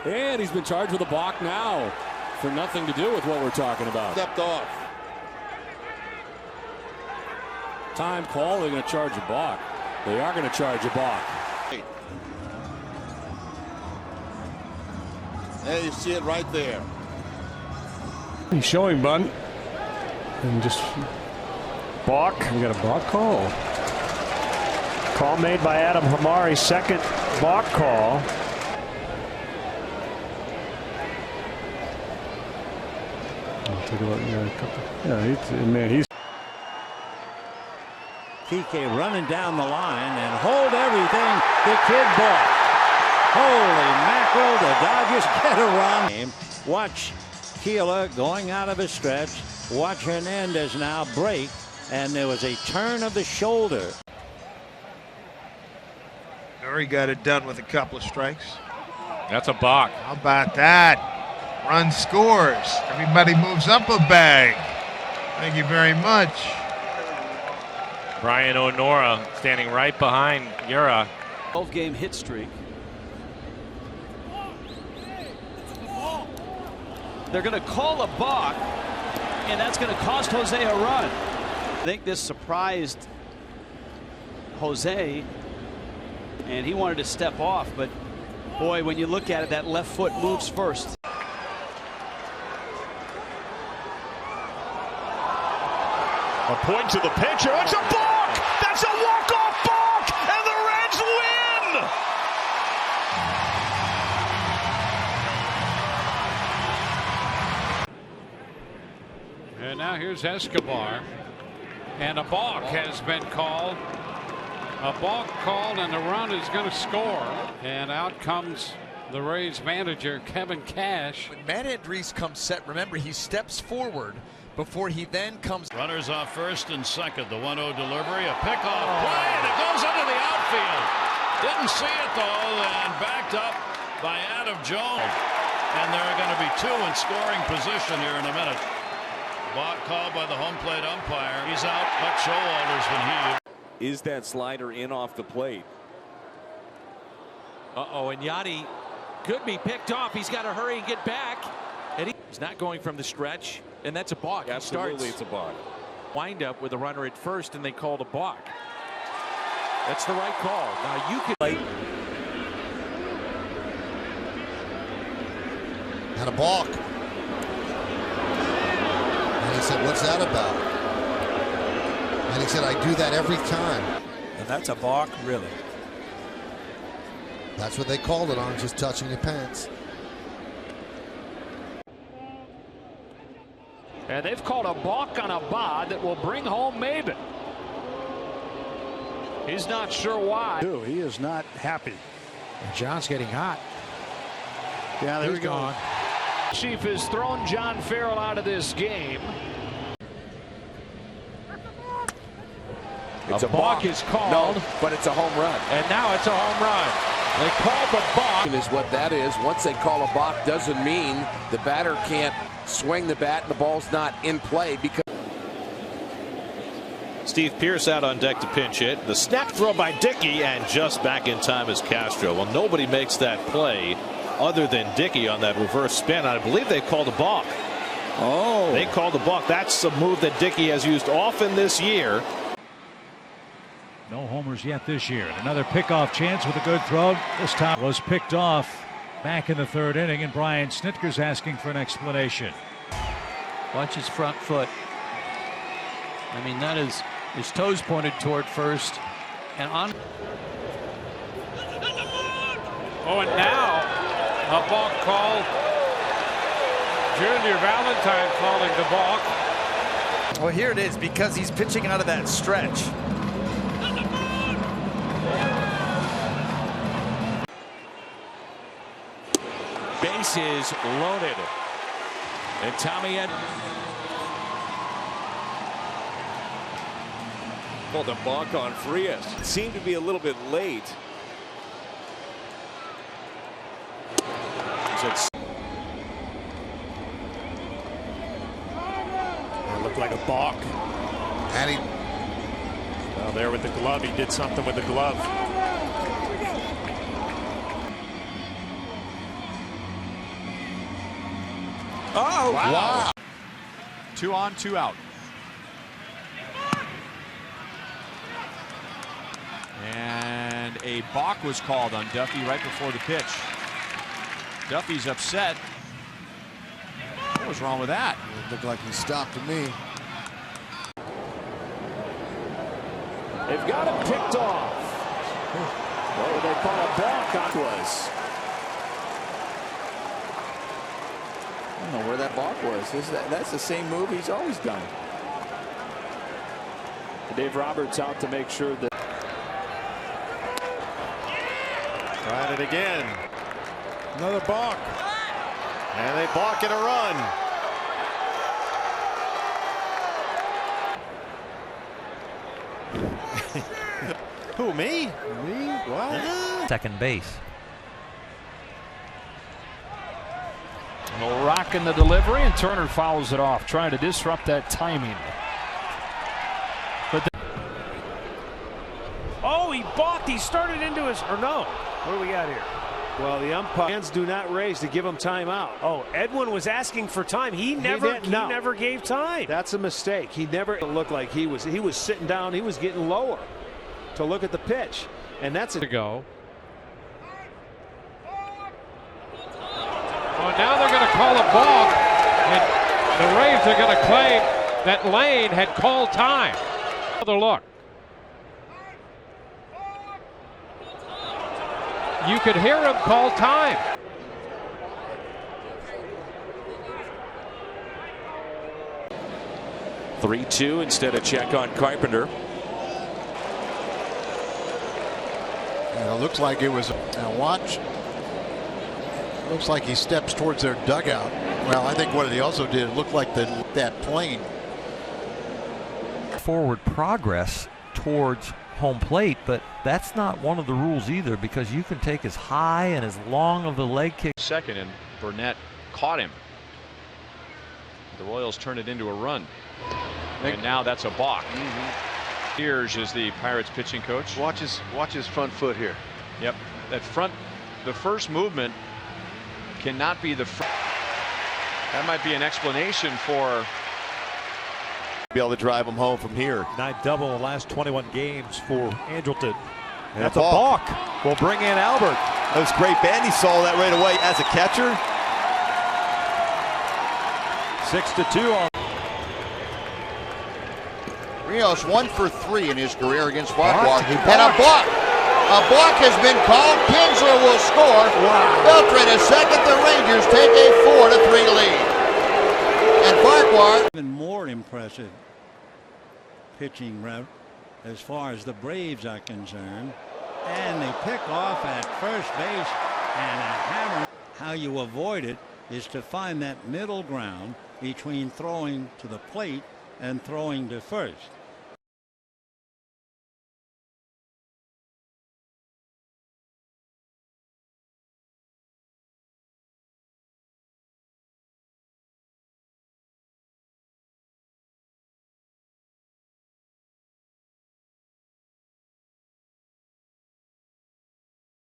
And he's been charged with a balk now for nothing to do with what we're talking about. Stepped off. Time call, they're going to charge a balk. They are going to charge a balk. There you see it right there. He's showing bunt. And just balk. We got a balk call. Call made by Adam Hamari, second balk call. Take a look. He's TK running down the line and hold everything. The kid Balk. Holy mackerel, the Dodgers get a run. Watch Keeler going out of his stretch. Watch Hernandez now break, and there was a turn of the shoulder. Murray got it done with a couple of strikes. That's a balk. How about that? Run scores. Everybody moves up a bag. Thank you very much. Brian O'Nora standing right behind Ura. 12-game hit streak. They're going to call a balk, and that's going to cost Jose a run. I think this surprised Jose, and he wanted to step off, but boy, when you look at it, that left foot moves first. A point to the pitcher. It's a balk! That's a walk-off balk! And the Reds win! And now here's Escobar. And a balk has been called. A balk called, and the run is going to score. And out comes the Rays manager, Kevin Cash. When Matt Andriese comes set, remember, he steps forward before he then comes. Runners off first and second. The 1-0 delivery, a pickoff play, and it goes into the outfield. Didn't see it though, and backed up by Adam Jones. And there are going to be two in scoring position here in a minute. Balk called by the home plate umpire. He's out, but Showalter's been he. Is that slider in off the plate? Uh-oh, and Yachty could be picked off. He's got to hurry and get back. And he's not going from the stretch, and that's a balk. Absolutely, it's a balk. Wind up with a runner at first, and they called a balk. That's the right call. Now you could. And a balk. And he said, "What's that about?" And he said, "I do that every time." And that's a balk, really. That's what they called it on, just touching your pants. And they've called a balk on a bod that will bring home Maben. He's not sure why. He is not happy. And John's getting hot. Yeah, there we go. Chief has thrown John Farrell out of this game. It's a balk is called. No, but it's a home run. And now it's a home run. They called the balk. Is what that is. Once they call a balk, doesn't mean the batter can't swing the bat and the ball's not in play because. Steve Pearce out on deck to pinch hit. The snap throw by Dickey, and just back in time is Castro. Well, nobody makes that play other than Dickey on that reverse spin. I believe they called a balk. Oh. They called a balk. That's a move that Dickey has used often this year. No homers yet this year. Another pickoff chance with a good throw. This time was picked off back in the third inning, and Brian Snitker's asking for an explanation. Watch his front foot. I mean, that is his toes pointed toward first. And on. Oh, and now a balk call. Junior Valentine calling the balk. Well, here it is, because he's pitching out of that stretch. Bases loaded. And Tommy had Called a balk on Frias. It seemed to be a little bit late. It looked like a balk. And he. Well, there with the glove, he did something with the glove. Oh, wow. 2 on, 2 out. And a balk was called on Duffy right before the pitch. Duffy's upset. What was wrong with that? It looked like he stopped to me. They've got him picked off. What would they call a balk on was? I don't know where that balk was. That's the same move he's always done. Dave Roberts out to make sure that. Tried it again. Another balk. And they balk in a run. Who, me? Me? What? Second base. And a rock in the delivery, and Turner fouls it off, trying to disrupt that timing. But oh, he balked. He started into his, or no. What do we got here? Well, the umpires do not raise to give him time out. Oh, Edwin was asking for time. He never gave time. That's a mistake. He never looked like he was sitting down. He was getting lower to look at the pitch, and that's to go. Oh, now they're going to call a balk, and the Rays are going to claim that Lane had called time. Another look. You could hear him call time. (3-2) instead of check on Carpenter. And it looks like it was. Now watch. Looks like he steps towards their dugout. Well, I think what he also did looked like that plane. Forward progress towards home plate, but that's not one of the rules either, because you can take as high and as long of the leg kick. Second, and Burnett caught him. The Royals turn it into a run. And now that's a balk. Here's is the Pirates pitching coach. Watch his front foot here. Yep, that front, the first movement cannot be the front. That might be an explanation for Be able to drive him home from here. 9 double in the last 21 games for Andrelton. And that's a balk. We'll bring in Albert. That was great. Bandy saw that right away as a catcher. 6-2 on. Rios 1 for 3 in his career against Farquhar. And a block. A block has been called. Kinsler will score. Beltran is second. The Rangers take a 4-3 lead. And Farquhar. Even more impressive pitching route as far as the Braves are concerned. And they pick off at first base and a hammer. How you avoid it is to find that middle ground between throwing to the plate and throwing to first.